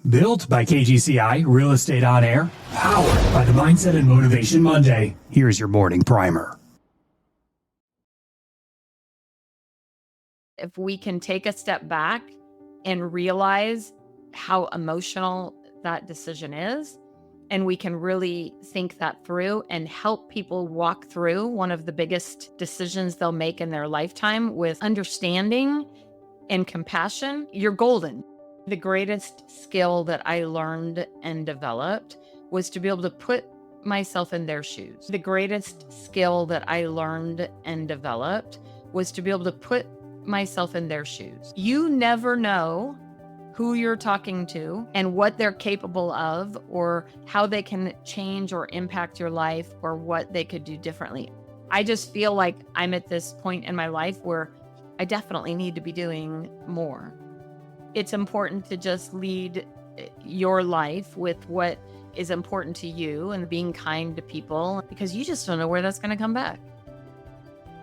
Built by KGCI, Real Estate On Air, powered by the Mindset and Motivation Monday. Here's your morning primer. If we can take a step back and realize how emotional that decision is, and we can really think that through and help people walk through one of the biggest decisions they'll make in their lifetime with understanding and compassion, you're golden. The greatest skill that I learned and developed was to be able to put myself in their shoes. The greatest skill that I learned and developed was to be able to put myself in their shoes. You never know who you're talking to and what they're capable of, or how they can change or impact your life, or what they could do differently. I just feel like I'm at this point in my life where I definitely need to be doing more. It's important to just lead your life with what is important to you and being kind to people, because you just don't know where that's going to come back.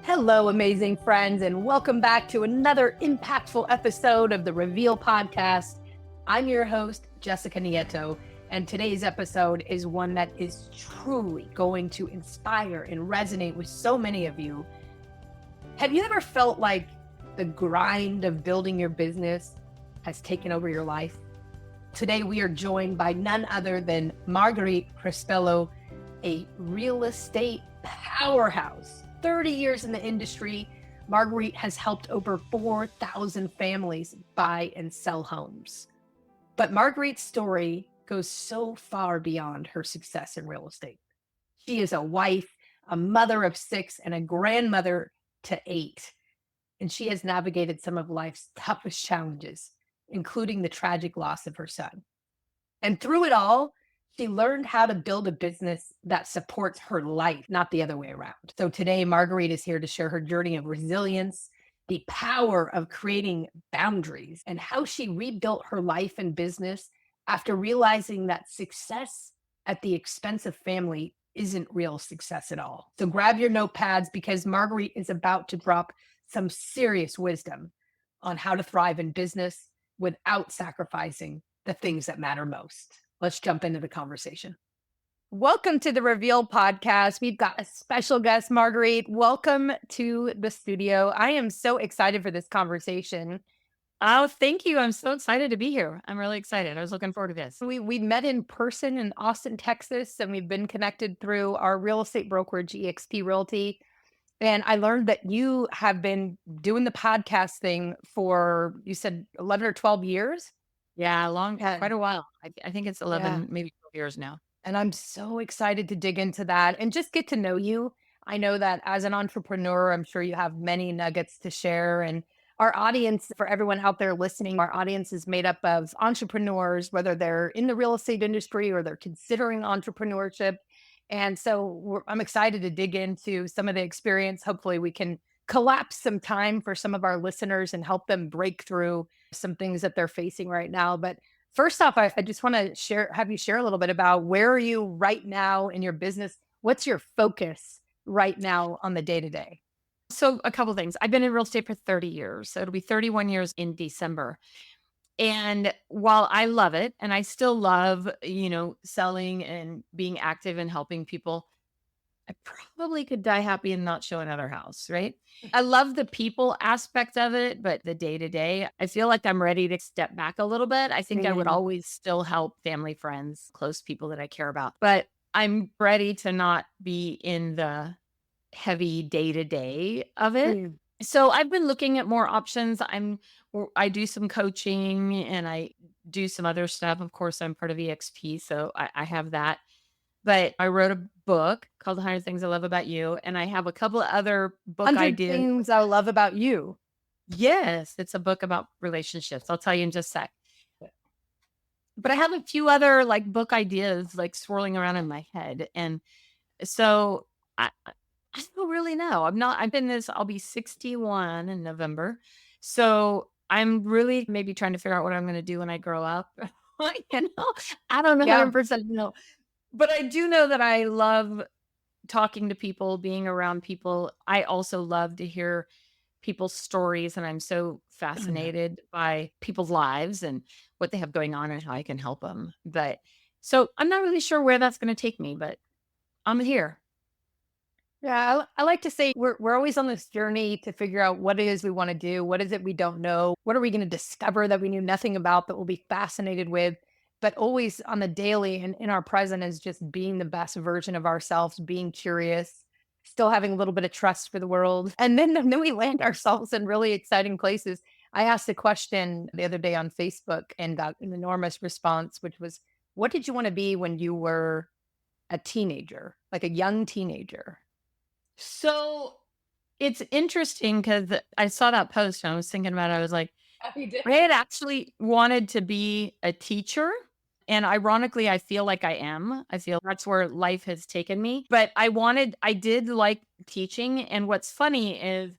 Hello, amazing friends, and welcome back to another impactful episode of the Reveal Podcast. I'm your host, Jessica Nieto, and today's episode is one that is truly going to inspire and resonate with so many of you. Have you ever felt like the grind of building your business has taken over your life? Today, we are joined by none other than Marguerite Crespillo, a real estate powerhouse. 30 years in the industry, Marguerite has helped over 4,000 families buy and sell homes. But Marguerite's story goes so far beyond her success in real estate. She is a wife, a mother of 6, and a grandmother to 8. And she has navigated some of life's toughest challenges, including the tragic loss of her son. And through it all, she learned how to build a business that supports her life, not the other way around. So today, Marguerite is here to share her journey of resilience, the power of creating boundaries, and how she rebuilt her life and business after realizing that success at the expense of family isn't real success at all. So grab your notepads, because Marguerite is about to drop some serious wisdom on how to thrive in business without sacrificing the things that matter most. Let's jump into the conversation. Welcome to the Reveal Podcast. We've got a special guest, Marguerite. Welcome to the studio. I am so excited for this conversation. Oh, thank you. I'm so excited to be here. I'm really excited. I was looking forward to this. We met in person in Austin, Texas, and we've been connected through our real estate brokerage, EXP Realty. And I learned that you have been doing the podcast thing for, you said 11 or 12 years? Yeah, quite a while. I think it's 11, maybe 12 years now. And I'm so excited to dig into that and just get to know you. I know that as an entrepreneur, I'm sure you have many nuggets to share. And our audience, for everyone out there listening, our audience is made up of entrepreneurs, whether they're in the real estate industry or they're considering entrepreneurship. And so I'm excited to dig into some of the experience. Hopefully we can collapse some time for some of our listeners and help them break through some things that they're facing right now. But first off, I just want to have you share a little bit about where are you right now in your business? What's your focus right now on the day-to-day? So a couple things. I've been in real estate for 30 years. So it'll be 31 years in December. And while I love it, and I still love, selling and being active and helping people, I probably could die happy and not show another house, right? I love the people aspect of it, but the day-to-day, I feel like I'm ready to step back a little bit. I think I would always still help family, friends, close people that I care about, but I'm ready to not be in the heavy day-to-day of it. So I've been looking at more options. I do some coaching and I do some other stuff. Of course, I'm part of EXP, so I have that. But I wrote a book called 100 Things I Love About You, and I have a couple of other book 100 ideas. Things I Love About You. Yes, it's a book about relationships. I'll tell you in just a sec. But I have a few other book ideas swirling around in my head. And so I don't really know. I'll be 61 in November. So I'm really maybe trying to figure out what I'm going to do when I grow up. I don't know 100% know. But I do know that I love talking to people, being around people. I also love to hear people's stories, and I'm so fascinated by people's lives and what they have going on and how I can help them. But so I'm not really sure where that's going to take me, but I'm here. Yeah, I like to say we're always on this journey to figure out what it is we want to do. What is it we don't know? What are we going to discover that we knew nothing about that we'll be fascinated with? But always on the daily and in our present is just being the best version of ourselves, being curious, still having a little bit of trust for the world. And then we land ourselves in really exciting places. I asked a question the other day on Facebook and got an enormous response, which was, what did you want to be when you were a teenager, like a young teenager? So it's interesting because I saw that post and I was thinking about it. I was like, Oh, you did? I had actually wanted to be a teacher. And ironically, I feel like I am. I feel that's where life has taken me. But I did like teaching. And what's funny is,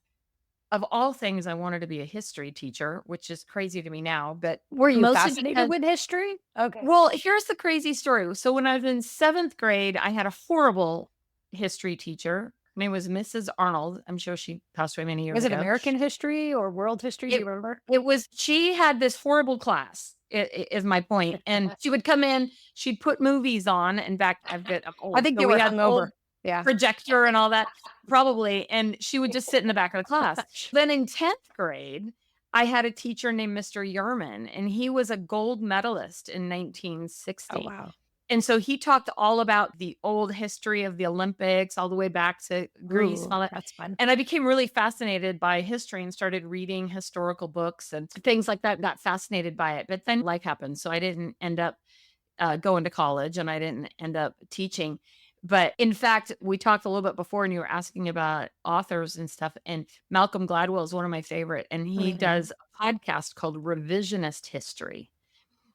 of all things, I wanted to be a history teacher, which is crazy to me now. But Were you mostly fascinated because, with history? Okay. well, here's the crazy story. So when I was in seventh grade, I had a horrible history teacher. Her name was Mrs. Arnold. I'm sure she passed away many years Was it ago. American history or world history? Do It you remember? it was she had this horrible class, is my point, and she would come in, she'd put movies on, in fact, I'm I old, think so they we were had hungover. old Yeah. projector and all that, probably, and she would just sit in the back of the class. Then in 10th grade, I had a teacher named Mr. Yerman, and he was a gold medalist in Oh, 1960. wow. And so he talked all about the old history of the Olympics, all the way back to Greece and Ooh, all that. that's fun. And I became really fascinated by history and started reading historical books and things like that, got fascinated by it. But then life happened. So I didn't end up going to college and I didn't end up teaching. But in fact, we talked a little bit before and you were asking about authors and stuff. And Malcolm Gladwell is one of my favorite. And he Mhm. does a podcast called Revisionist History,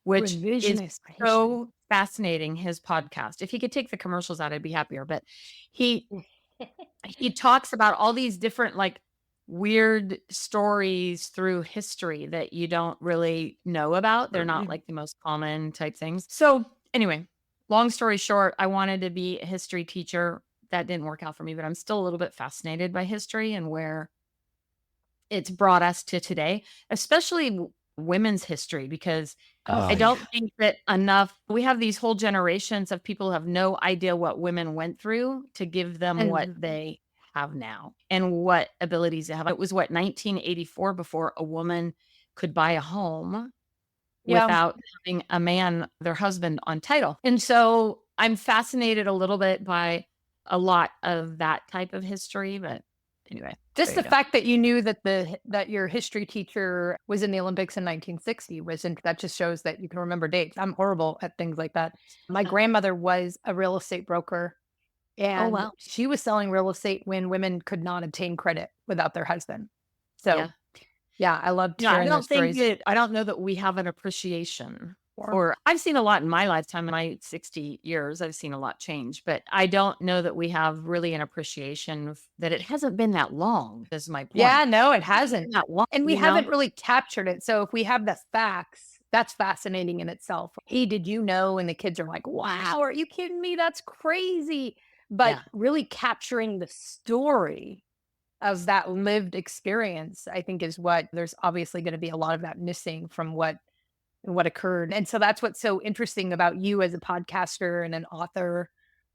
which is Revisionist history. so fascinating, his podcast. If he could take the commercials out, I'd be happier. But he he talks about all these different like weird stories through history that you don't really know about. They're not like the most common type things. So anyway, long story short, I wanted to be a history teacher. That didn't work out for me, but I'm still a little bit fascinated by history and where it's brought us to today, especially women's history, because Oh, I yeah. don't think that enough we have these whole generations of people who have no idea what women went through to give them what And they have now and what abilities they have. It was what 1984 before a woman could buy a home yeah, without having a man, their husband, on title. And so I'm fascinated a little bit by a lot of that type of history. But anyway, just there the you go. fact that you knew that that your history teacher was in the Olympics in 1960 that just shows that you can remember dates. I'm horrible at things like that. My grandmother was a real estate broker, Oh, and wow. she was selling real estate when women could not obtain credit without their husband. So, Yeah. yeah, I loved Yeah, hearing those stories. I don't know that we have an appreciation Or for I've seen a lot in my lifetime, in my 60 years, I've seen a lot change, but I don't know that we have really an appreciation that it hasn't been that long, is my yeah, point. no, it It hasn't hasn't. been that long, And we you know? haven't really captured it. So if we have the facts, that's fascinating in itself. Hey, did you know? And the kids are like, wow, are you kidding me? That's crazy. But Yeah. really capturing the story of that lived experience, I think is what there's obviously going to be a lot of that missing from what occurred. And so that's what's so interesting about you as a podcaster and an author.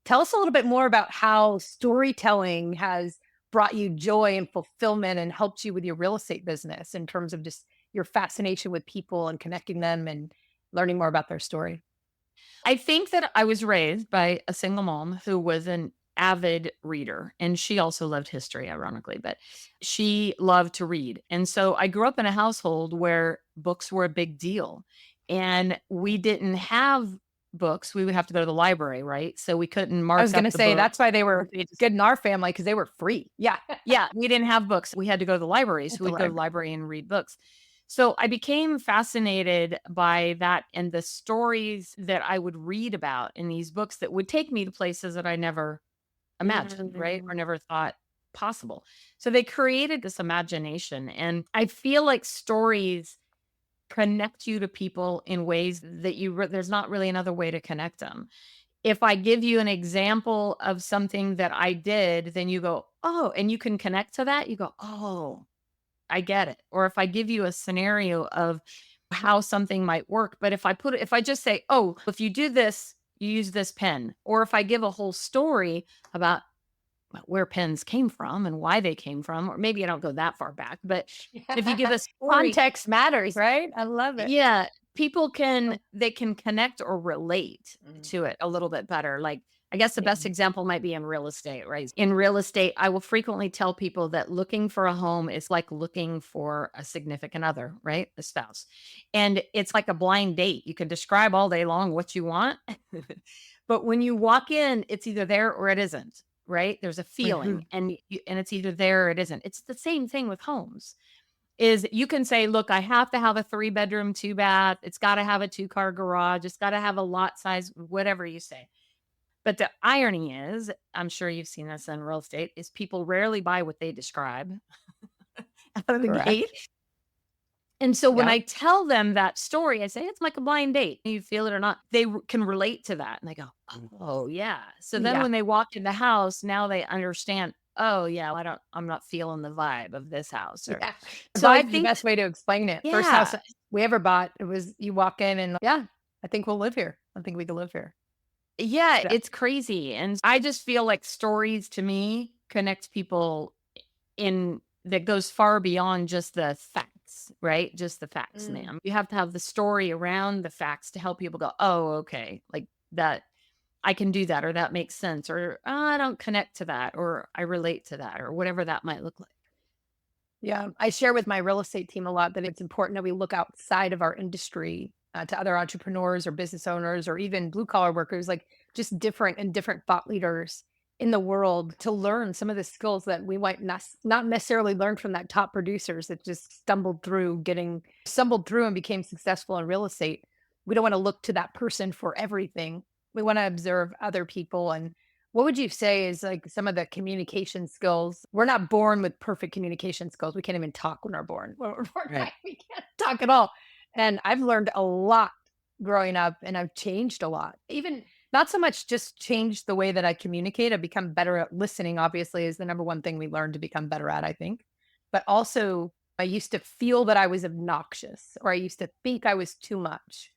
Tell us a little bit more about how storytelling has brought you joy and fulfillment and helped you with your real estate business in terms of just your fascination with people and connecting them and learning more about their story. I think that I was raised by a single mom who was an avid reader, and she also loved history, ironically, but she loved to read. And so I grew up in a household where books were a big deal, and we didn't have books. We would have to go to the library, right? So we couldn't I was mark going up to the say book. that's why they were good in our family because they were free. Yeah. Yeah, we didn't have books. We had to go to the library. At So the we'd go to the library. library and read books. So I became fascinated by that and the stories that I would read about in these books that would take me to places that I never imagined, right? Or Mhm. never thought possible. So they created this imagination. And I feel like stories connect you to people in ways that there's not really another way to connect them. If I give you an example of something that I did, then you go, oh, and you can connect to that. You go, oh, I get it. Or if I give you a scenario of how something might work, but if I just say, oh, if you do this, you use this pen, or if I give a whole story about where pens came from and why they came from, or maybe I don't go that far back, but if you give a story, Context matters, right? I love it. yeah, they can connect or relate Mm. to it a little bit better. Like, I guess the best example might be in real estate, right? In real estate, I will frequently tell people that looking for a home is like looking for a significant other, right? A spouse. And it's like a blind date. You can describe all day long what you want, but when you walk in, it's either there or it isn't, right? There's a feeling, and it's either there or it isn't. It's the same thing with homes. Is you can say, look, I have to have a 3-bedroom, 2-bath. It's got to have a 2-car garage. It's got to have a lot size, whatever you say. But the irony is, I'm sure you've seen this in real estate, is people rarely buy what they describe out of the Correct. gate. And so when Yeah. I tell them that story, I say, it's like a blind date. You feel it or not, they can relate to that. And they go, oh, yeah. So then Yeah. when they walk in the house, now they understand, oh, yeah, I'm not feeling the vibe of this house. Or, Yeah. so I Vibe's the think, best way to explain it. First house yeah, we ever bought, it was you walk in and yeah, I think we'll live here. I think we can live here. yeah, Yeah. it's crazy. And I just feel like stories to me connect people in that goes far beyond just the facts, right? Just the facts, Mm. ma'am. You have to have the story around the facts to help people go, oh, okay, like that, I can do that, or that makes sense, or "Oh, I don't connect to that, or I relate to that, or whatever that might look like." Yeah. I share with my real estate team a lot that it's important that we look outside of our industry to other entrepreneurs or business owners or even blue collar workers, like just different thought leaders in the world to learn some of the skills that we might not necessarily learn from that top producers that just stumbled through and became successful in real estate. We don't want to look to that person for everything. We want to observe other people. And what would you say is like some of the communication skills? We're not born with perfect communication skills. We can't even talk when we're born. When we're born, Right. we can't talk at all. And I've learned a lot growing up and I've changed a lot. Even not so much just changed the way that I communicate. I've become better at listening, obviously, is the number one thing we learn to become better at, I think. But also, I used to feel that I was obnoxious or I used to think I was too much.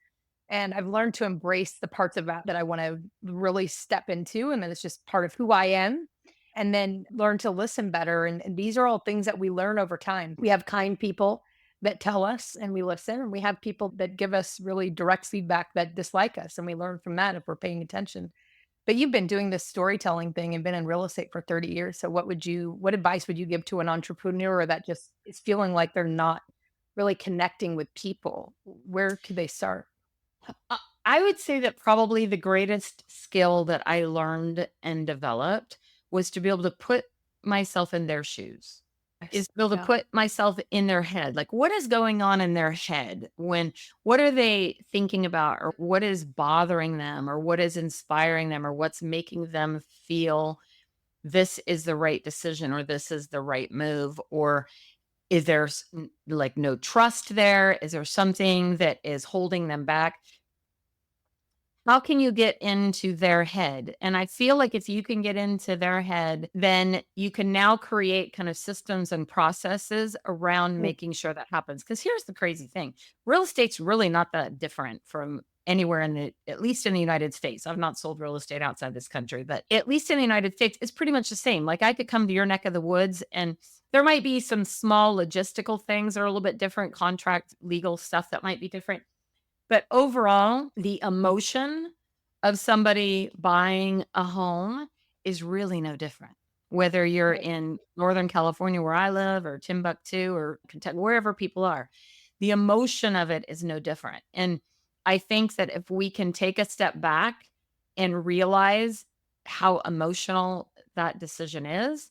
And I've learned to embrace the parts of that I want to really step into. And then it's just part of who I am. And then learn to listen better. And these are all things that we learn over time. We have kind people that tell us and we listen. And we have people that give us really direct feedback that dislike us. And we learn from that if we're paying attention. But you've been doing this storytelling thing and been in real estate for 30 years. So what advice would you give to an entrepreneur that just is feeling like they're not really connecting with people? Where could they start? I would say that probably the greatest skill that I learned and developed was to be able to put myself in their shoes. Is to be able to Yeah. put myself in their head. Like, what is going on in their head what are they thinking about, or what is bothering them, or what is inspiring them, or what's making them feel this is the right decision, or this is the right move, or is there like no trust there? Is there something that is holding them back? How can you get into their head? And I feel like if you can get into their head, then you can now create kind of systems and processes around Mm. making sure that happens. Because here's the crazy thing. Real estate's really not that different from anywhere at least in the United States. I've not sold real estate outside this country, but at least in the United States, it's pretty much the same. Like, I could come to your neck of the woods and there might be some small logistical things that are a little bit different, contract legal stuff that might be different. But overall, the emotion of somebody buying a home is really no different. Whether you're Right. in Northern California, where I live, or Timbuktu, or Kentucky, wherever people are, the emotion of it is no different. And I think that if we can take a step back and realize how emotional that decision is,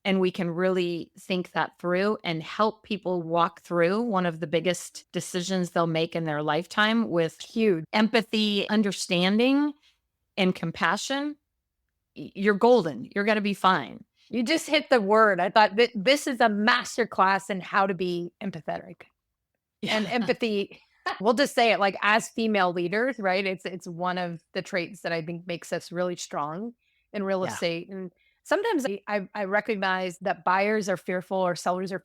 and we can really think that through and help people walk through one of the biggest decisions they'll make in their lifetime with Huge. empathy, understanding, and compassion, you're golden. You're going to be fine. You just hit the word. I thought that this is a masterclass in how to be empathetic and empathy. We'll just say it like as female leaders, right? It's one of the traits that I think makes us really strong in real Yeah. estate. And Sometimes I recognize that buyers are fearful or sellers are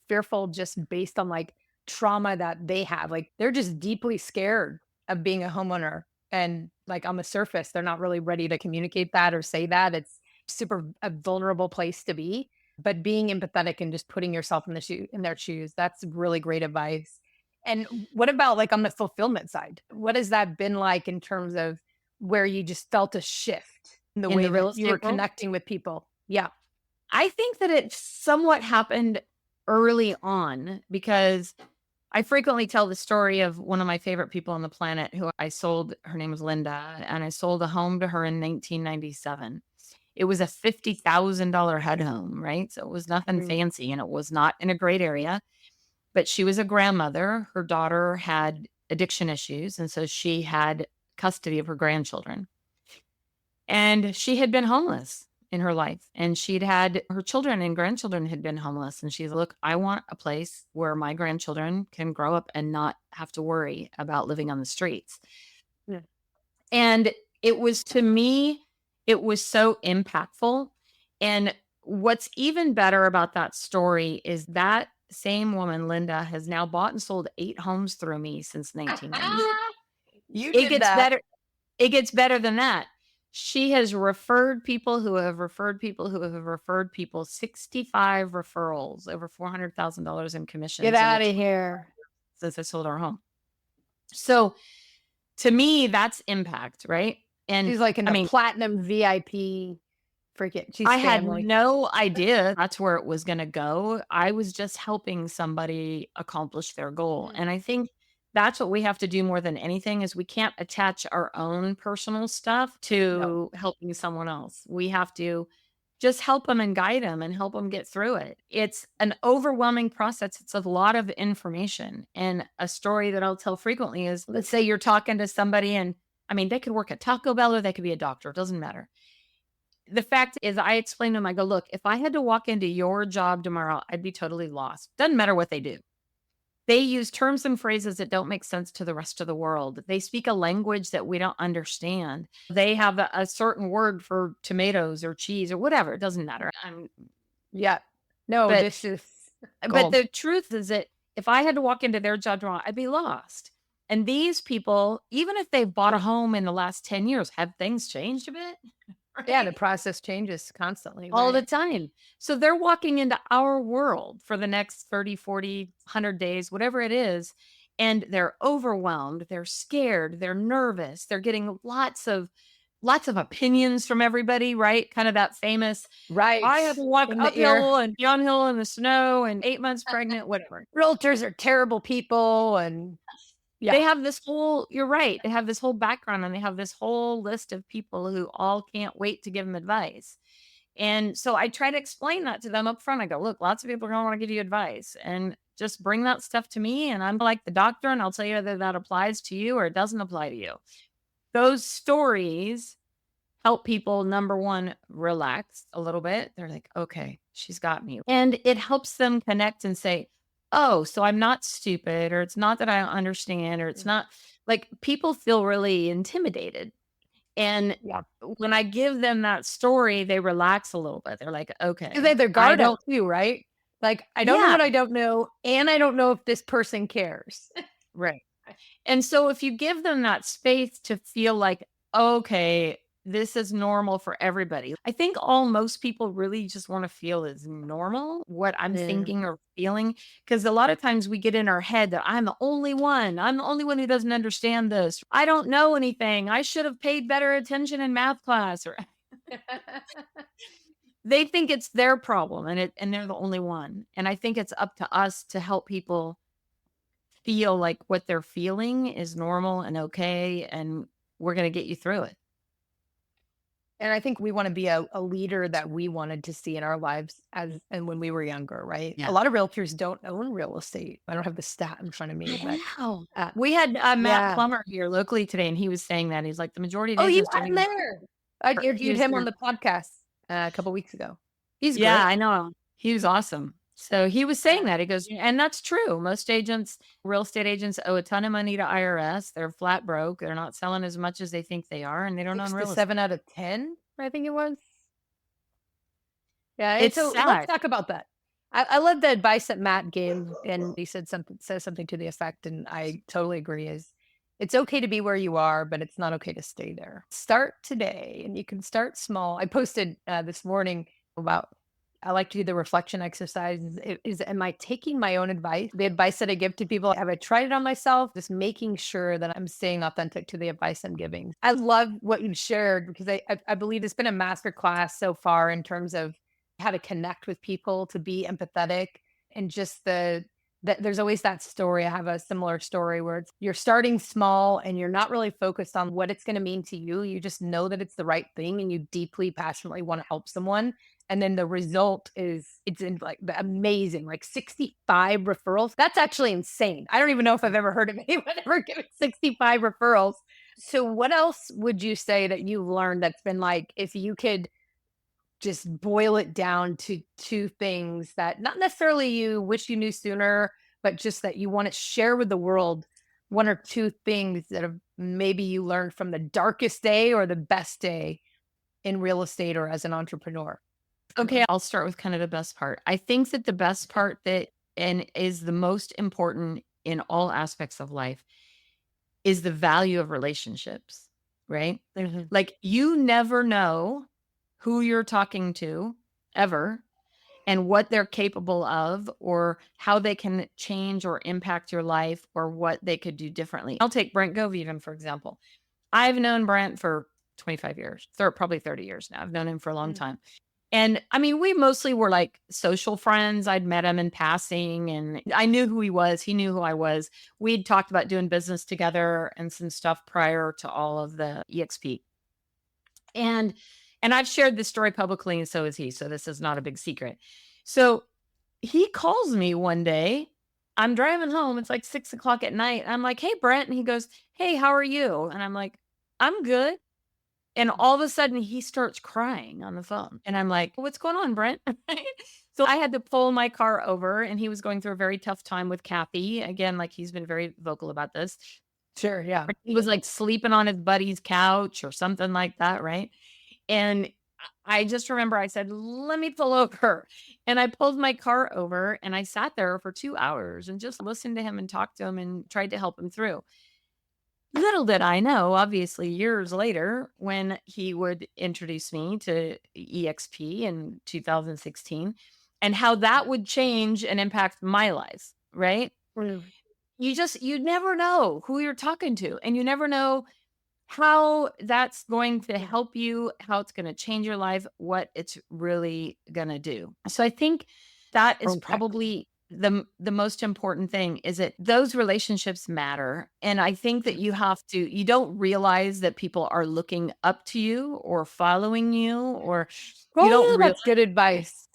fearful just based on like trauma that they have. Like they're just deeply scared of being a homeowner. And like on the surface, they're not really ready to communicate that or say that. It's super a vulnerable place to be. But being empathetic and just putting yourself in their shoes, that's really great advice. And what about like on the fulfillment side? What has that been like in terms of where you just felt a shift in the In way the real that you were estate world, connecting with people? Yeah. I think that it somewhat happened early on because I frequently tell the story of one of my favorite people on the planet who I sold. Her name was Linda, and I sold a home to her in 1997. It was a $50,000 head home, right? So it was nothing Mm. fancy and it was not in a great area, but she was a grandmother. Her daughter had addiction issues, and so she had custody of her grandchildren. And she had been homeless in her life, and she'd had her children and grandchildren had been homeless. And she's, look, I want a place where my grandchildren can grow up and not have to worry about living on the streets. Yeah. And it was, to me, it was so impactful. And what's even better about that story is that same woman, Linda, has now bought and sold 8 homes through me since 1990. You It did gets that. better. It gets better than that. She has referred people who have referred people who have referred people, 65 referrals, over $400,000 in commissions Get out of here. since I sold our home. So to me, that's impact, right? And She's like in I the mean, platinum VIP. Freaking, she's I had family. no idea that's where it was going to go. I was just helping somebody accomplish their goal. And I think that's what we have to do more than anything is we can't attach our own personal stuff to helping someone else. We have to just help them and guide them and help them get through it. It's an overwhelming process. It's a lot of information. And a story that I'll tell frequently is, let's say you're talking to somebody and I mean, they could work at Taco Bell or they could be a doctor. It doesn't matter. The fact is, I explained to them, I go, look, if I had to walk into your job tomorrow, I'd be totally lost. Doesn't matter what they do. They use terms and phrases that don't make sense to the rest of the world. They speak a language that we don't understand. They have a certain word for tomatoes or cheese or whatever. It doesn't matter. Yeah. No, But- this is But gold. the truth is that if I had to walk into their job tomorrow, I'd be lost. And these people, even if they've bought a home in the last 10 years, have things changed a bit? Yeah, Right? the process changes constantly. All the right? time. So they're walking into our world for the next 30, 40, 100 days, whatever it is. And they're overwhelmed. They're scared. They're nervous. They're getting lots of opinions from everybody, right? Kind of that famous, Right. I have to walk In the ear. uphill and downhill in the snow and 8 months pregnant, whatever. Realtors are terrible people. And yeah. They have this whole, you're right. They have this whole background and they have this whole list of people who all can't wait to give them advice. And so I try to explain that to them up front. I go, look, lots of people are going to want to give you advice and just bring that stuff to me. And I'm like the doctor and I'll tell you whether that applies to you or it doesn't apply to you. Those stories help people, number one, relax a little bit. They're like, okay, she's got me. And it helps them connect and say, oh, so I'm not stupid, or it's not that I don't understand, or it's not like people feel really intimidated. And Yeah. when I give them that story, they relax a little bit. They're like, okay. Because they have their I guard don't- up too, right? Like, I don't know Yeah. what I don't know. And I don't know if this person cares. Right. And so if you give them that space to feel like, okay, this is normal for everybody. I think all most people really just want to feel is normal, what I'm Yeah. thinking or feeling. Because a lot of times we get in our head that I'm the only one. I'm the only one who doesn't understand this. I don't know anything. I should have paid better attention in math class. Or they think it's their problem and they're the only one. And I think it's up to us to help people feel like what they're feeling is normal and okay. And we're going to get you through it. And I think we want to be a leader that we wanted to see in our lives and when we were younger, right? Yeah. A lot of realtors don't own real estate. I don't have the stat in front of me, but Wow. We had Matt yeah. Plummer here locally today, and he was saying that. He's like, the majority of Oh, you agents had don't him even- there. I Or interviewed he's him there. on the podcast a couple weeks ago. He's Yeah, great. I know. He was awesome. So he was saying that. He goes, and that's true. Most agents, real estate agents, owe a ton of money to IRS. They're flat broke. They're not selling as much as they think they are, and they don't 6 own to real estate. 7 out of 10, I think it was. Yeah. And It's so let's sad. talk about that. I love the advice that Matt gave, and he says something to the effect, and I totally agree. Is it's okay to be where you are, but it's not okay to stay there. Start today, and you can start small. I posted this morning about I like to do the reflection exercise. Am I taking my own advice? The advice that I give to people, have I tried it on myself? Just making sure that I'm staying authentic to the advice I'm giving. I love what you shared because I believe it's been a master class so far in terms of how to connect with people, to be empathetic, and just that there's always that story. I have a similar story where you're starting small and you're not really focused on what it's going to mean to you. You just know that it's the right thing and you deeply, passionately want to help someone. And then the result is it's in like the amazing, like 65 referrals. That's actually insane. I don't even know if I've ever heard of anyone ever giving 65 referrals. So what else would you say that you learned that's been like, if you could just boil it down to two things that not necessarily you wish you knew sooner, but just that you want to share with the world, one or two things that have maybe you learned from the darkest day or the best day in real estate or as an entrepreneur? Okay, I'll start with kind of the best part. I think that the best part that and is the most important in all aspects of life is the value of relationships, right? Mhm. Like you never know who you're talking to ever and what they're capable of or how they can change or impact your life or what they could do differently. I'll take Brent Gove even, for example. I've known Brent for 25 years, probably 30 years now. I've known him for a long Mm. time. And I mean, we mostly were like social friends. I'd met him in passing and I knew who he was. He knew who I was. We'd talked about doing business together and some stuff prior to all of the EXP. And I've shared this story publicly and so has he. So this is not a big secret. So he calls me one day. I'm driving home. It's like 6 o'clock at night. I'm like, hey, Brent. And he goes, hey, how are you? And I'm like, I'm good. And all of a sudden he starts crying on the phone. And I'm like, what's going on, Brent? So I had to pull my car over and he was going through a very tough time with Kathy. Again, like he's been very vocal about this. Sure. Yeah. He was like sleeping on his buddy's couch or something like that, right? And I just remember I said, let me pull over. And I pulled my car over and I sat there for 2 hours and just listened to him and talked to him and tried to help him through. Little did I know, obviously, years later, when he would introduce me to EXP in 2016 and how that would change and impact my life, right? Mm. You never know who you're talking to, and you never know how that's going to help you, how it's going to change your life, what it's really going to do. So I think that is Okay. probably the most important thing is that those relationships matter. And I think that you don't realize that people are looking up to you or following you or you don't Oh, realize that's good advice.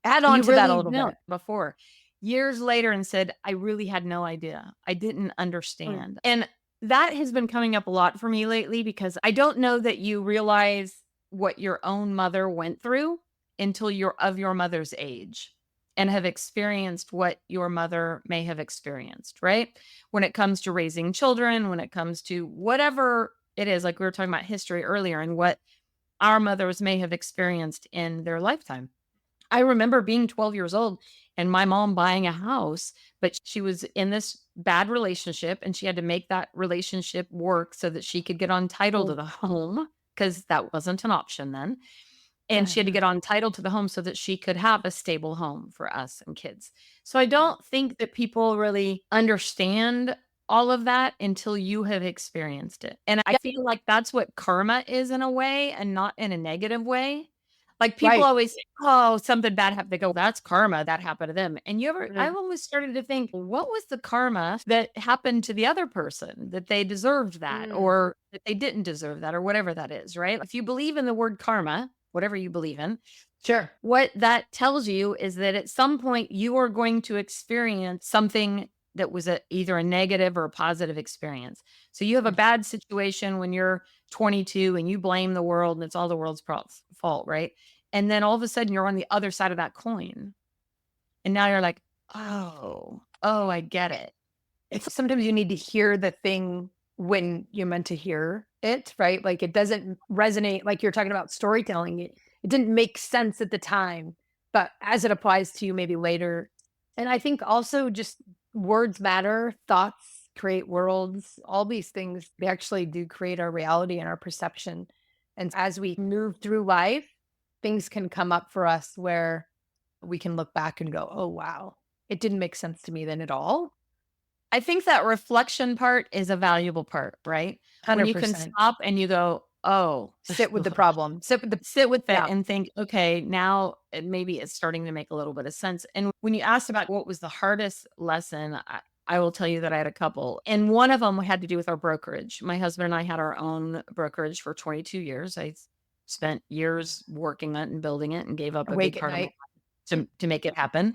Add on you to that a really little know bit. before years later and said, I really had no idea. I didn't Mm. understand. And that has been coming up a lot for me lately because I don't know that you realize what your own mother went through until you're of your mother's age and have experienced what your mother may have experienced, right? When it comes to raising children, when it comes to whatever it is, like we were talking about history earlier and what our mothers may have experienced in their lifetime. I remember being 12 years old and my mom buying a house, but she was in this bad relationship and she had to make that relationship work so that she could get on title to Oh, the home because that wasn't an option then. And yeah. she had to get on title to the home so that she could have a stable home for us and kids. So I don't think that people really understand all of that until you have experienced it. And I feel like that's what karma is in a way and not in a negative way. Like people Right. always say, oh, something bad happened. They go, that's karma. That happened to them. And Mm. I've always started to think, what was the karma that happened to the other person that they deserved that Mm. or that they didn't deserve that or whatever that is, right? If you believe in the word karma, whatever you believe in, Sure. what that tells you is that at some point you are going to experience something that was either a negative or a positive experience. So you have a bad situation when you're 22 and you blame the world and it's all the world's fault, right? And then all of a sudden you're on the other side of that coin. And now you're like, oh, I get it. It's sometimes you need to hear the thing when you're meant to hear it, right? Like it doesn't resonate like you're talking about storytelling. it didn't make sense at the time, but as it applies to you maybe later. And I think also just words matter, thoughts create worlds, all these things, they actually do create our reality and our perception. And as we move through life, things can come up for us where we can look back and go, oh, wow, it didn't make sense to me then at all. I think that reflection part is a valuable part, right? When you can 100%. stop and you go, oh, Sit with the problem. sit with it Yeah. and think, okay, now maybe it's starting to make a little bit of sense. And when you asked about what was the hardest lesson, I will tell you that I had a couple. And one of them had to do with our brokerage. My husband and I had our own brokerage for 22 years. I spent years working it and building it and gave up a Awake big at part of my night. life to make it happen.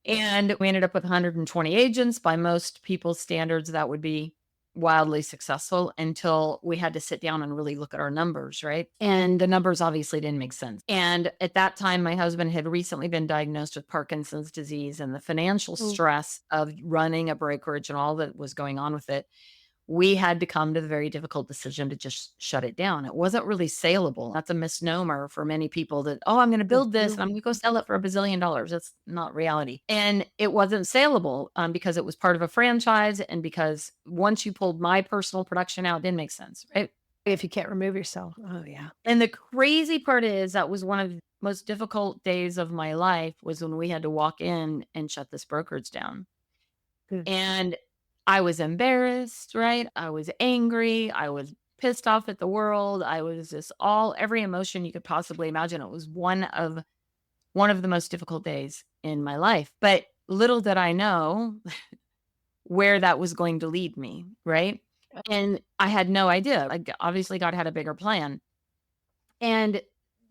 And we ended up with 120 agents. By most people's standards, that would be wildly successful until we had to sit down and really look at our numbers, right? And the numbers obviously didn't make sense. And at that time, my husband had recently been diagnosed with Parkinson's disease, and the financial stress of running a brokerage and all that was going on with it, we had to come to the very difficult decision to just shut it down. It wasn't really saleable. That's a misnomer for many people that, oh, I'm going to build this and I'm going to go sell it for $1 billion. That's not reality. And it wasn't saleable because it was part of a franchise. And because once you pulled my personal production out, it didn't make sense, right? If you can't remove yourself. Oh, yeah. And the crazy part is that was one of the most difficult days of my life was when we had to walk in and shut this brokerage down. And I was embarrassed, right? I was angry. I was pissed off at the world. I was just every emotion you could possibly imagine. It was one of the most difficult days in my life. But little did I know where that was going to lead me, right? And I had no idea. Like, obviously, God had a bigger plan. And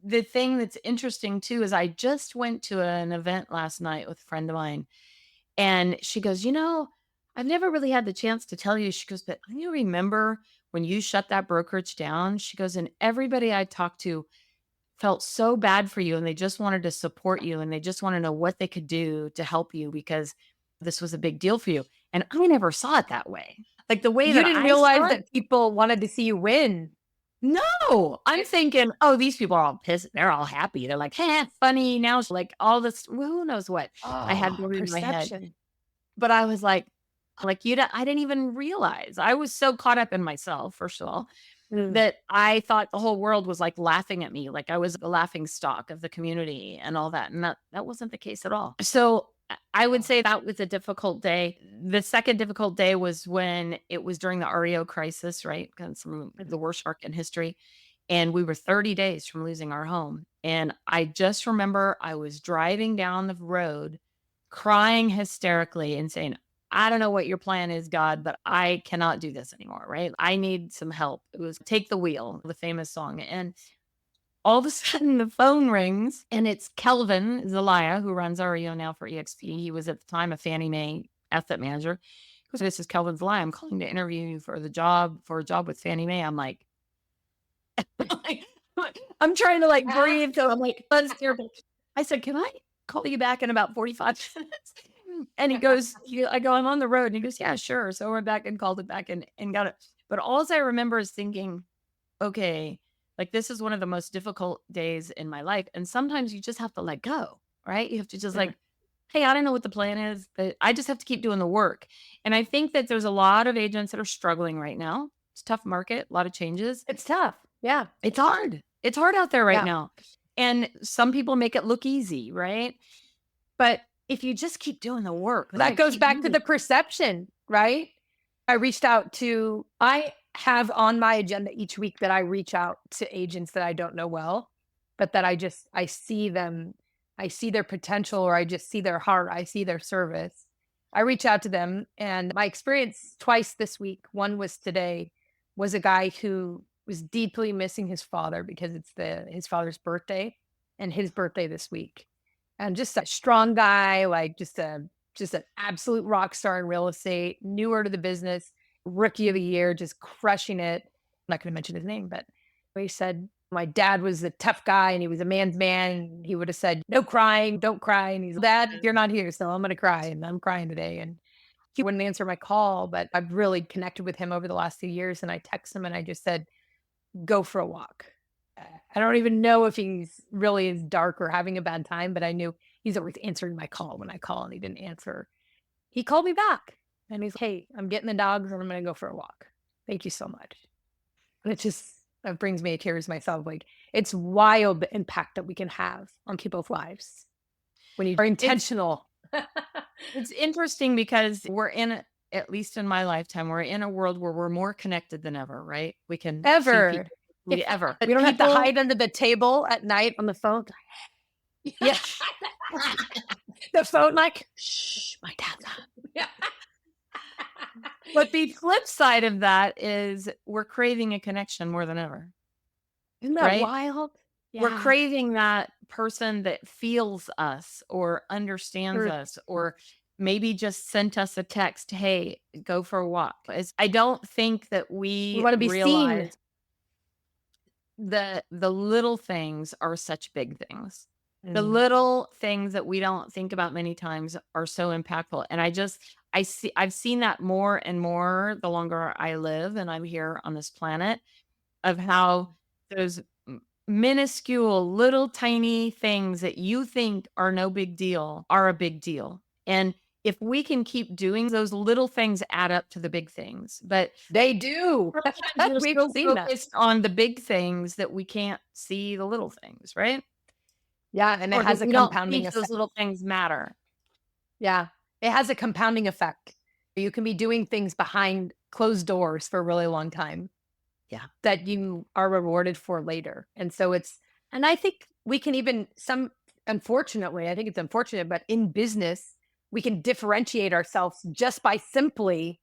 the thing that's interesting too is I just went to an event last night with a friend of mine, and she goes, I've never really had the chance to tell you. She goes, but you remember when you shut that brokerage down? She goes, and everybody I talked to felt so bad for you, and they just wanted to support you, and they just want to know what they could do to help you because this was a big deal for you. And I never saw it that way. Like the way You that didn't I realize saw it, that people wanted to see you win. no, I'm thinking, oh, these people are all pissed. They're all happy. They're like, hey, funny. Now it's like all this, who knows what I had going in my head. Perception. But I was like I didn't even realize. I was so caught up in myself, first of all, that I thought the whole world was like laughing at me. Like I was the laughing stock of the community and all that. And that wasn't the case at all. So I would say that was a difficult day. The second difficult day was when it was during the REO crisis, right? Some of the worst arc in history. And we were 30 days from losing our home. And I just remember I was driving down the road crying hysterically and saying, I don't know what your plan is, God, but I cannot do this anymore, right? I need some help. It was Take the Wheel, the famous song. And all of a sudden the phone rings and it's Kelvin Zelaya, who runs REO now for EXP. He was at the time a Fannie Mae asset manager. He goes, this is Kelvin Zelaya. I'm calling to interview you for a job with Fannie Mae. I'm like, I'm trying to like breathe. So I'm like, that's terrible. I said, can I call you back in about 45 minutes? And he goes, I go, I'm on the road. And he goes, yeah, sure. So I went back and called it back and got it. But all I remember is thinking, okay, like this is one of the most difficult days in my life. And sometimes you just have to let go, right? You have to just like, hey, I don't know what the plan is, but I just have to keep doing the work. And I think that there's a lot of agents that are struggling right now. It's a tough market, a lot of changes. It's tough. Yeah. It's hard. It's hard out there right Yeah. now. And some people make it look easy, right? But if you just keep doing the work, That goes back to the perception, right? I have on my agenda each week that I reach out to agents that I don't know well, but that I see them, I see their potential, or I just see their heart, I see their service. I reach out to them, and my experience twice this week, one was today, was a guy who was deeply missing his father because it's his father's birthday and his birthday this week. And just a strong guy, like just an absolute rock star in real estate, newer to the business, rookie of the year, just crushing it. I'm not going to mention his name, but he said, my dad was a tough guy and he was a man's man. He would have said, no crying, don't cry. And he's, Dad, you're not here, so I'm going to cry. And I'm crying today. And he wouldn't answer my call, but I've really connected with him over the last few years. And I text him and I just said, go for a walk. I don't even know if he's really is dark or having a bad time, but I knew he's always answering my call when I call and he didn't answer. He called me back and he's like, hey, I'm getting the dogs and I'm going to go for a walk. Thank you so much. And it just, that brings me to tears myself. Like, it's wild the impact that we can have on people's lives when you are intentional. It's interesting because at least in my lifetime, we're in a world where we're more connected than ever, right? We can see Ever. people ever. We don't have to hide under the table at night on the phone. Yes. The phone like, shh, my dad's on. But the flip side of that is we're craving a connection more than ever. Isn't that Right? wild? We're craving that person that feels us or understands us or maybe just sent us a text, hey, go for a walk. I don't think that we want to be realize seen. the little things are such big things. The little things that we don't think about many times are so impactful. And I've seen that more and more the longer I live and I'm here on this planet, of how those minuscule little tiny things that you think are no big deal are a big deal. And if we can keep doing those little things add up to the big things, but they do. we're We've so seen that. focused on the big things that we can't see the little things, right? Yeah, and Or it has a we don't compounding think effect. those little things matter. Yeah, it has a compounding effect. You can be doing things behind closed doors for a really long time. Yeah. That you are rewarded for later. And so and I think we can even unfortunately, I think it's unfortunate, but in business, we can differentiate ourselves just by simply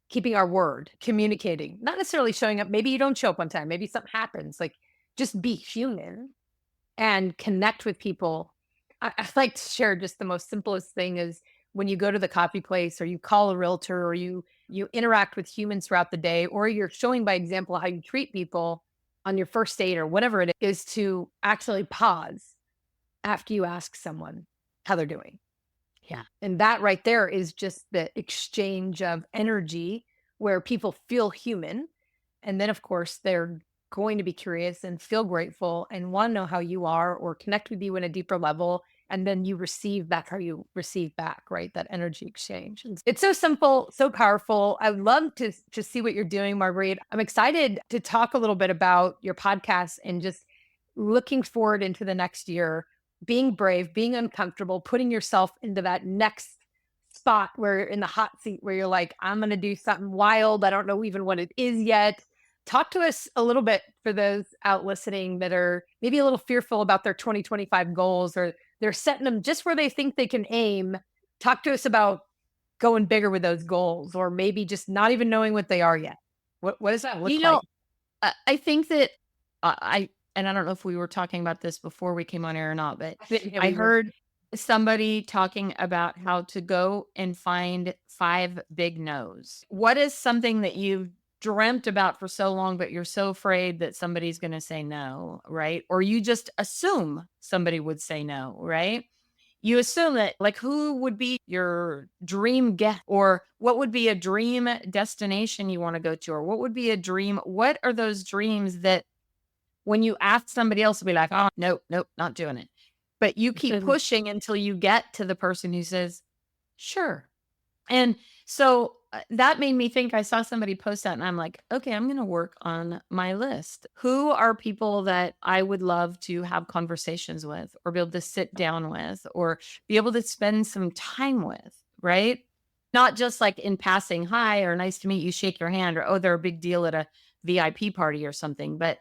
keeping our word, communicating, not necessarily showing up. Maybe you don't show up on time. Maybe something happens. Like, just be human and connect with people. I like to share just the most simplest thing is when you go to the coffee place or you call a realtor or you interact with humans throughout the day, or you're showing by example how you treat people on your first date or whatever it is, to actually pause after you ask someone how they're doing. Yeah. And that right there is just the exchange of energy where people feel human. And then, of course, they're going to be curious and feel grateful and want to know how you are or connect with you in a deeper level. And then you receive back how you receive back, right? That energy exchange. It's so simple, so powerful. I would love to see what you're doing, Marguerite. I'm excited to talk a little bit about your podcast and just looking forward into the next year, being brave, being uncomfortable, putting yourself into that next spot where in the hot seat where you're like, I'm going to do something wild. I don't know even what it is yet. Talk to us a little bit for those out listening that are maybe a little fearful about their 2025 goals, or they're setting them just where they think they can aim. Talk to us about going bigger with those goals, or maybe just not even knowing what they are yet. What does that look like? I think that and I don't know if we were talking about this before we came on air or not, but I heard somebody talking about how to go and find 5 big no's. What is something that you've dreamt about for so long, but you're so afraid that somebody's going to say no, right? Or you just assume somebody would say no, right? You assume that, like, who would be your dream guest, or what would be a dream destination you want to go to, or what would be a dream? What are those dreams that when you ask somebody else, will be like, oh, nope, not doing it. But you keep pushing until you get to the person who says, sure. And so that made me think. I saw somebody post that and I'm like, okay, I'm going to work on my list. Who are people that I would love to have conversations with, or be able to sit down with, or be able to spend some time with, right? Not just like in passing, hi, or nice to meet you, shake your hand, or, oh, they're a big deal at a VIP party or something. But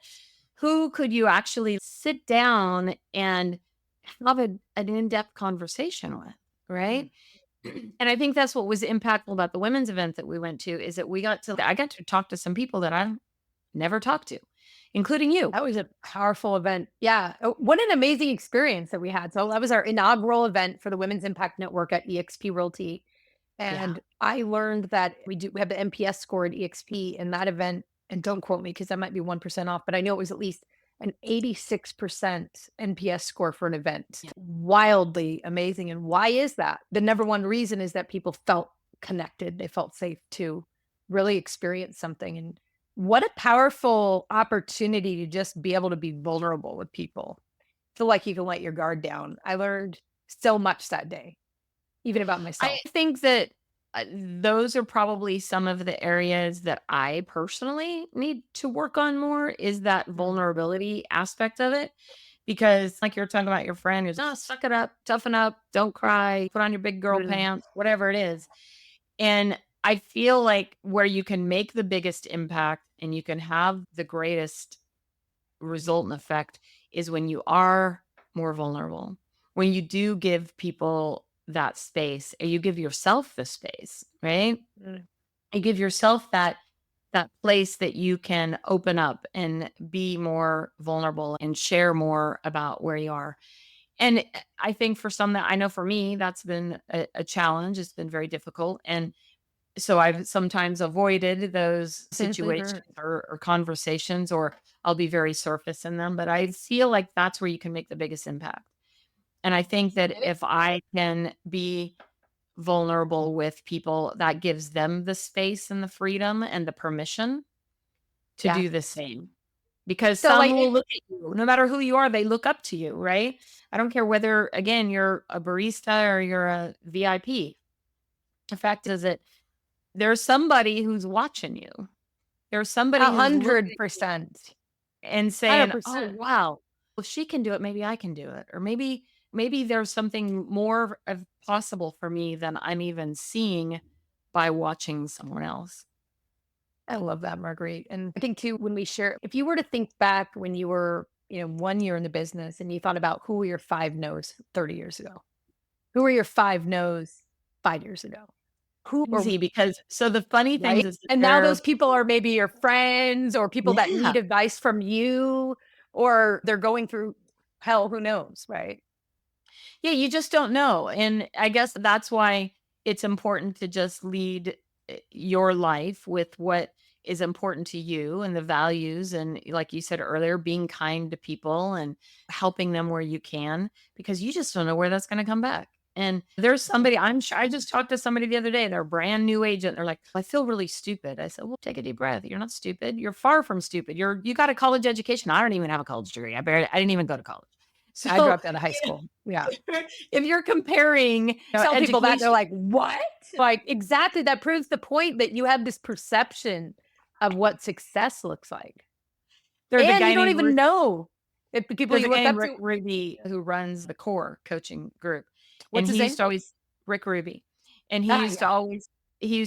who could you actually sit down and have an in-depth conversation with, right? And I think that's what was impactful about the women's event that we went to, is that I got to talk to some people that I never talked to, including you. That was a powerful event. Yeah. What an amazing experience that we had. So that was our inaugural event for the Women's Impact Network at eXp Realty. And I learned that we have the NPS score at eXp in that event. And don't quote me because that might be 1% off, but I know it was at least an 86% NPS score for an event. Yeah. Wildly amazing. And why is that? The number one reason is that people felt connected. They felt safe to really experience something. And What a powerful opportunity to just be able to be vulnerable with people. Feel like you can let your guard down. I learned so much that day, even about I myself. think that those are probably some of the areas that I personally need to work on more, is that vulnerability aspect of it. Because like you're talking about your friend who's, oh, suck it up, toughen up, don't cry, put on your big girl Mm. pants, whatever it is. And I feel like where you can make the biggest impact and you can have the greatest result and effect is when you are more vulnerable, when you do give people that space, or you give yourself the space, right? Mm. You give yourself that place that you can open up and be more vulnerable and share more about where you are. And I think for some, that I know for me, that's been a challenge. It's been very difficult. And so I've sometimes avoided those situations or conversations, or I'll be very surface in them. But I feel like that's where you can make the biggest impact. And I think that if I can be vulnerable with people, that gives them the space and the freedom and the permission to Yeah. do the same. Because So some like, will look at you, no matter who you are, they look up to you, right? I don't care whether, again, you're a barista or you're a VIP. The fact is that there's somebody who's watching you. There's somebody who's looking 100%. and saying, "Oh, 100%. wow, well, she can do it, maybe I can do it." Or maybe there's something more of possible for me than I'm even seeing by watching someone else. I love that, Marguerite. And I think too, when we share, if you were to think back when you were, 1 year in the business and you thought about who were your 5 no's 30 years ago, who were your 5 no's 5 years ago? Who or Easy, because so the funny things right? is that And now they're those people are maybe your friends or people that yeah. need advice from you, or they're going through hell, who knows, right? Yeah, you just don't know. And I guess that's why it's important to just lead your life with what is important to you and the values. And like you said earlier, being kind to people and helping them where you can, because you just don't know where that's going to come back. And there's somebody, I'm sure, I just talked to somebody the other day, they're a brand new agent. They're like, I feel really stupid. I said, well, take a deep breath. You're not stupid. You're far from stupid. You got a college education. I don't even have a college degree. I didn't even go to college. I So dropped out of high school. Yeah. if you're comparing Tell people that, they're education, like, "What?" Like, exactly, that proves the point that you have this perception of what success looks like, there's a and guy you don't named even know if the people there's a you guy look named up Rick to. Ruby who runs the core coaching group. And What's his he name? used to always Rick Ruby. And Yeah. he used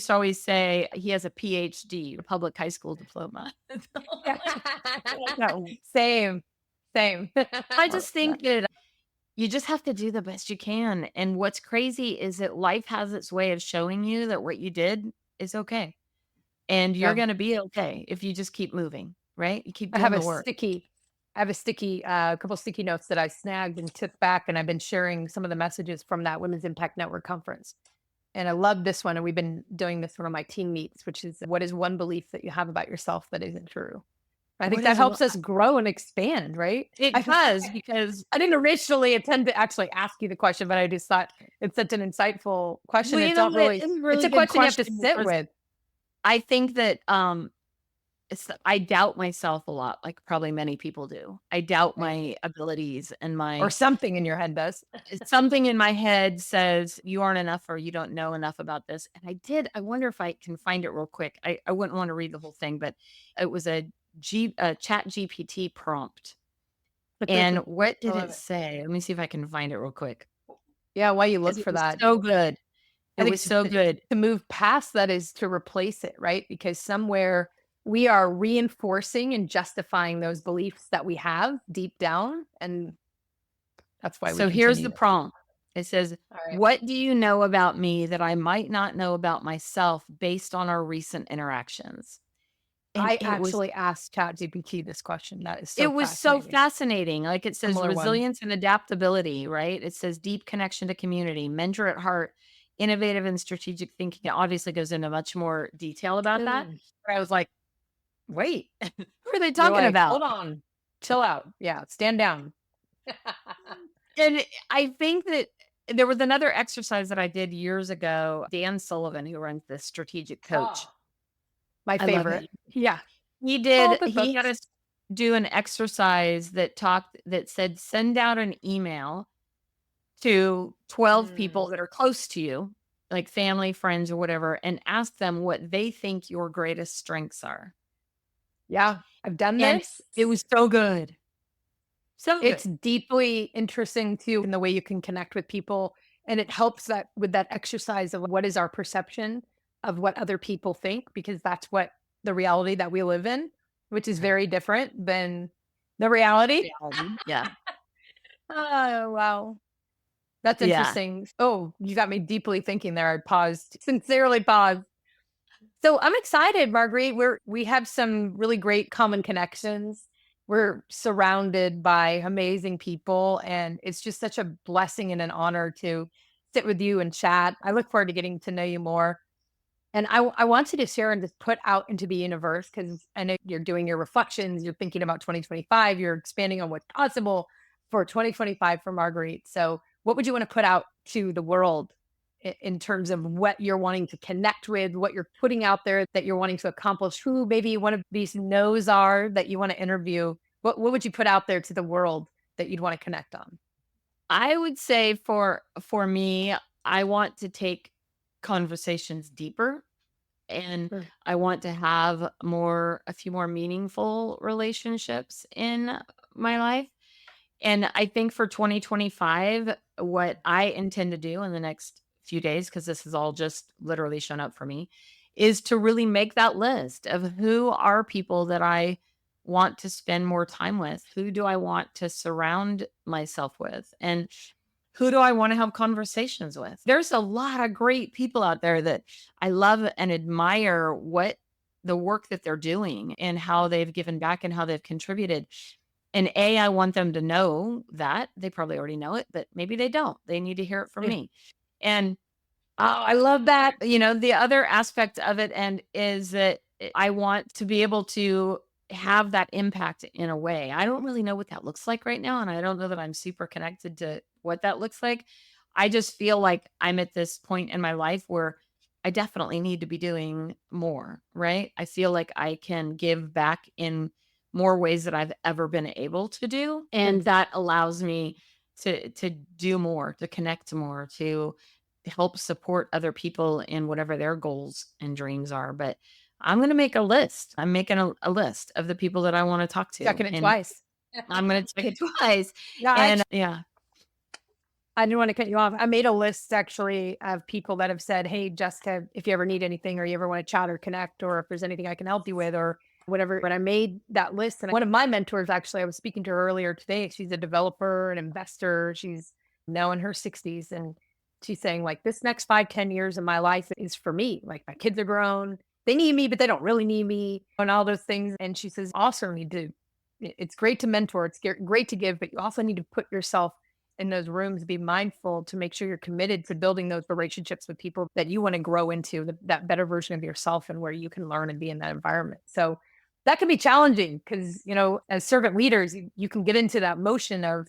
to always say he has a PhD, a public high school diploma. No, Same, same. I just think that you just have to do the best you can. And what's crazy is that life has its way of showing you that what you did is okay. And you're Yeah. going to be okay if you just keep moving, right? You keep I doing have the a work. sticky I have a sticky, a couple sticky notes that I snagged and took back, and I've been sharing some of the messages from that Women's Impact Network conference. And I love this one, and we've been doing this one on my team meets, which is, what is one belief that you have about yourself that isn't true? I think What that is helps us grow and expand, right? it does because I didn't originally intend to actually ask you the question, but I just thought it's such an insightful question. well, you It's know not what? really, It's a it's really a good question you have to question sit because with. I think that I doubt myself a lot, like probably many people do. I doubt Right. my abilities and Or my something in your head does. something in my head says you aren't enough or you don't know enough about this. And I wonder if I can find it real quick. I wouldn't want to read the whole thing, but it was a chat GPT prompt. And what I did love it it. say? Let me see if I can find it real quick. Yeah, while you 'Cause look it for was that, so good. I It think was so good. to move past that is to replace it, right? Because somewhere we are reinforcing and justifying those beliefs that we have deep down, and that's why we So here's continue. the prompt. It says, All right. what do you know about me that I might not know about myself based on our recent interactions? And I actually asked ChatGPT this question. That is so it was so fascinating. fascinating. Like it says Similar one. resilience and adaptability, right? It says deep connection to community, mentor at heart, innovative and strategic thinking. It obviously goes into much more detail about that. Mm. But I was like, wait, who are they You're talking like, about? hold on, chill out. Yeah, stand down. And I think that there was another exercise that I did years ago. Dan Sullivan, who runs the strategic coach. Oh, my I love favorite. him. Yeah. He all did. the He had books. us do an exercise that said send out an email to 12 people Mm. that are close to you, like family, friends, or whatever, and ask them what they think your greatest strengths are. Yeah, I've done And this. it was so good. So It's good. deeply interesting too in the way you can connect with people. And it helps that with that exercise of what is our perception of what other people think, because that's what the reality that we live in, which is very different than the reality. Reality. Yeah. Oh, wow. That's Yeah. interesting. Oh, you got me deeply thinking there. I paused, sincerely paused. So I'm excited, Marguerite. We have some really great common connections. We're surrounded by amazing people, and it's just such a blessing and an honor to sit with you and chat. I look forward to getting to know you more. And I want you to share and just put out into the universe, because I know you're doing your reflections, you're thinking about 2025, you're expanding on what's possible for 2025 for Marguerite. So, what would you want to put out to the world in terms of what you're wanting to connect with, what you're putting out there that you're wanting to accomplish, who maybe one of these no's are that you want to interview? What would you put out there to the world that you'd want to connect on? I would say for me, I want to take conversations deeper, and Sure. I want to have a few more meaningful relationships in my life. And I think for 2025, what I intend to do in the next few days, because this has all just literally shown up for me, is to really make that list of who are people that I want to spend more time with. Who do I want to surround myself with? And who do I want to have conversations with? There's a lot of great people out there that I love and admire what the work that they're doing and how they've given back and how they've contributed. And I want them to know that they probably already know it, but maybe they don't. They need to hear it from Yeah. me. And oh, I love that. The other aspect of it and is that I want to be able to have that impact in a way. I don't really know what that looks like right now. And I don't know that I'm super connected to what that looks like. I just feel like I'm at this point in my life where I definitely need to be doing more, right? I feel like I can give back in more ways that I've ever been able to do. And that allows me to do more, to connect more, to help support other people in whatever their goals and dreams are. But I'm going to make a list. I'm making a list of the people that I want to talk to, Checking it and twice. I'm going to check it twice. Yeah, And yeah, I didn't want to cut you off. I made a list actually of people that have said, "Hey, Jessica, if you ever need anything or you ever want to chat or connect, or if there's anything I can help you with or whatever." But I made that list. And one of my mentors, actually, I was speaking to her earlier today. She's a developer, an investor. She's now in her 60s. And she's saying, like, this next 5, 10 years of my life is for me. Like, my kids are grown. They need me, but they don't really need me and all those things. And she says, also need to, it's great to mentor. It's great to give, but you also need to put yourself in those rooms, be mindful to make sure you're committed to building those relationships with people that you want to grow into that better version of yourself, and where you can learn and be in that environment. So that can be challenging because, as servant leaders, you can get into that motion of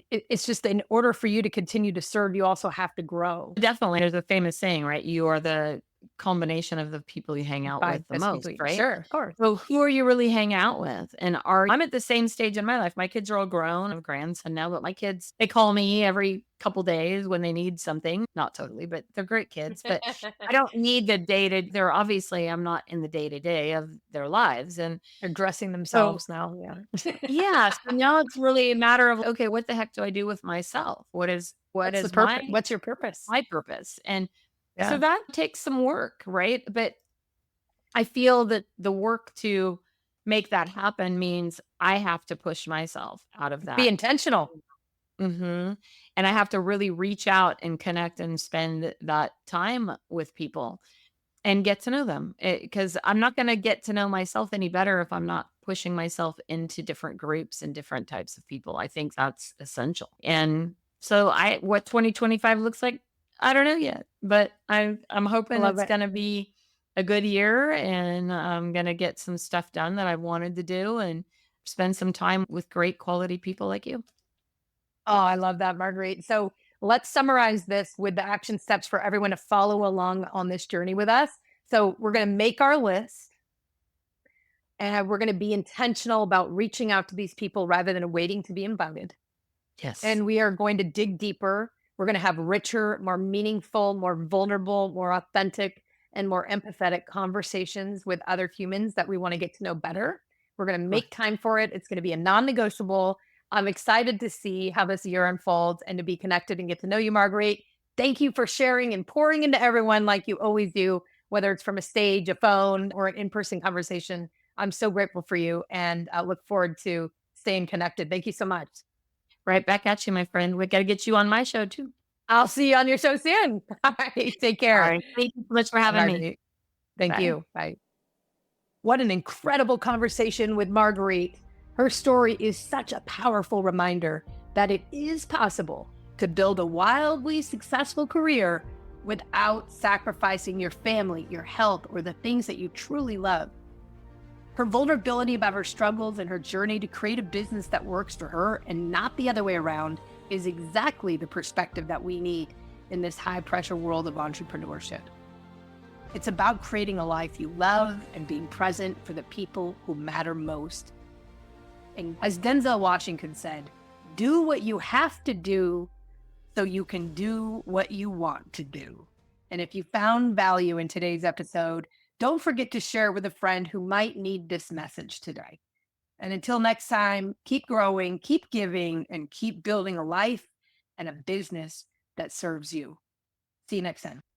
it's just in order for you to continue to serve, you also have to grow definitely. There's a famous saying, right? You are the combination of the people you hang out by with the best people. most, right? Sure, of course. So who are you really hanging out with? And I'm at the same stage in my life. My kids are all grown. I have a grandson now, but my kids, they call me every couple days when they need something. Not totally, but they're great kids. But I don't need the day to, they're obviously, I'm not in the day to day of their lives. And They're dressing so, themselves now. Yeah. yeah. So now it's really a matter of, okay, what the heck do I do with myself? What is What's the my purpose? What's your purpose? purpose? And so Yeah. that takes some work, right? But I feel that the work to make that happen means I have to push myself out of Be that. intentional. And I have to really reach out and connect and spend that time with people and get to know them, because I'm not going to get to know myself any better if I'm not pushing myself into different groups and different types of people. I think that's essential. And so what 2025 looks like, I don't know yet, but I'm I hoping love it's it. going to be a good year, and I'm going to get some stuff done that I wanted to do and spend some time with great quality people like you. Oh, I love that, Marguerite. So let's summarize this with the action steps for everyone to follow along on this journey with us. So we're going to make our list. And we're going to be intentional about reaching out to these people rather than waiting to be invited. Yes. And we are going to dig deeper. We're going to have richer, more meaningful, more vulnerable, more authentic, and more empathetic conversations with other humans that we want to get to know better. We're going to Right. make time for it. It's going to be a non negotiable. I'm excited to see how this year unfolds and to be connected and get to know you, Marguerite. Thank you for sharing and pouring into everyone like you always do, whether it's from a stage, a phone, or an in person conversation. I'm so grateful for you and I look forward to staying connected. Thank you so much. Right back at you, my friend. We got to get you on my show too. I'll see you on your show soon. All right. Take All care. right. Thank you so much for having me. Marguerite. Thank Bye. you. Bye. What an incredible conversation with Marguerite. Her story is such a powerful reminder that it is possible to build a wildly successful career without sacrificing your family, your health, or the things that you truly love. Her vulnerability about her struggles and her journey to create a business that works for her and not the other way around is exactly the perspective that we need in this high-pressure world of entrepreneurship. It's about creating a life you love and being present for the people who matter most. And as Denzel Washington said, do what you have to do so you can do what you want to do. And if you found value in today's episode, don't forget to share with a friend who might need this message today. And until next time, keep growing, keep giving, and keep building a life and a business that serves you. See you next time.